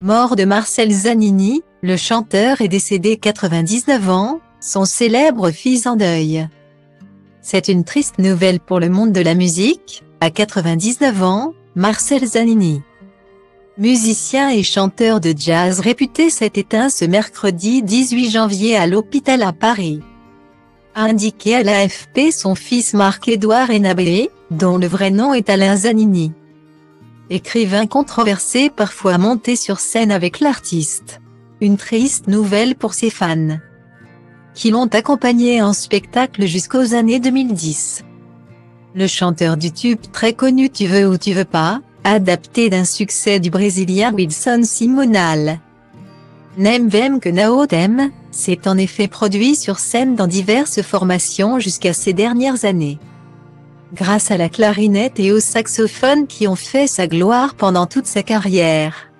Mort de Marcel Zanini, le chanteur est décédé 99 ans, son célèbre fils en deuil. C'est une triste nouvelle pour le monde de la musique, à 99 ans, Marcel Zanini, musicien et chanteur de jazz réputé, s'est éteint ce mercredi 18 janvier à l'hôpital à Paris. A indiqué à l'AFP son fils Marc-Édouard Enabé, dont le vrai nom est Alain Zanini. Écrivain controversé, parfois monté sur scène avec l'artiste. Une triste nouvelle pour ses fans, qui l'ont accompagné en spectacle jusqu'aux années 2010. Le chanteur du tube très connu Tu veux ou tu veux pas, adapté d'un succès du Brésilien Wilson Simonal. Nem Vem que Nao Tem, s'est en effet produit sur scène dans diverses formations jusqu'à ces dernières années. Grâce à la clarinette et au saxophone qui ont fait sa gloire pendant toute sa carrière.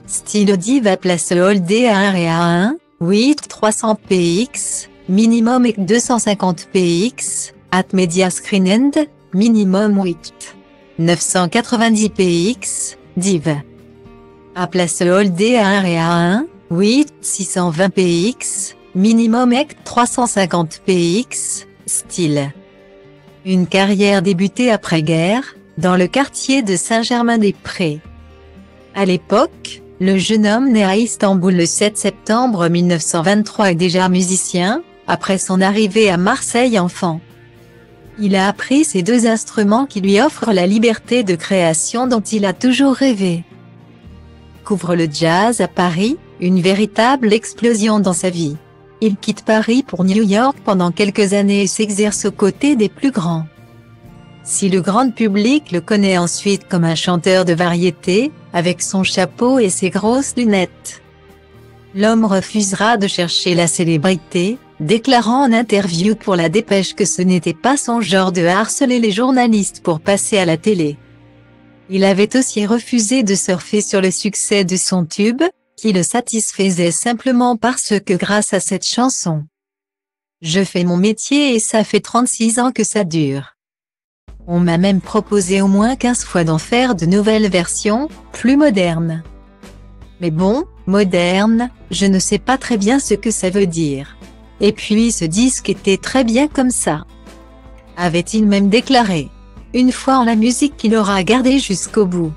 Style Diva place Holdé à 1 et à 1, 8 300 px, minimum et 250 px, at media screenend, minimum 8 990 px, div. A place Holdé à 1 et à 1, 8 620 px, minimum et 350 px, style. Une carrière débutée après-guerre, dans le quartier de Saint-Germain-des-Prés. À l'époque, le jeune homme né à Istanbul le 7 septembre 1923 est déjà musicien, après son arrivée à Marseille enfant. Il a appris ces deux instruments qui lui offrent la liberté de création dont il a toujours rêvé. Couvre le jazz à Paris, une véritable explosion dans sa vie. Il quitte Paris pour New York pendant quelques années et s'exerce aux côtés des plus grands. Si le grand public le connaît ensuite comme un chanteur de variété, avec son chapeau et ses grosses lunettes, l'homme refusera de chercher la célébrité, déclarant en interview pour La Dépêche que ce n'était pas son genre de harceler les journalistes pour passer à la télé. Il avait aussi refusé de surfer sur le succès de son tube, qui le satisfaisait simplement parce que grâce à cette chanson, je fais mon métier et ça fait 36 ans que ça dure. On m'a même proposé au moins 15 fois d'en faire de nouvelles versions, plus modernes. Mais bon, moderne, je ne sais pas très bien ce que ça veut dire. Et puis ce disque était très bien comme ça, avait-il même déclaré. Une fois en la musique qu'il aura gardé jusqu'au bout.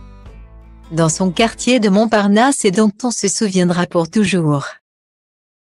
Dans son quartier de Montparnasse et dont on se souviendra pour toujours.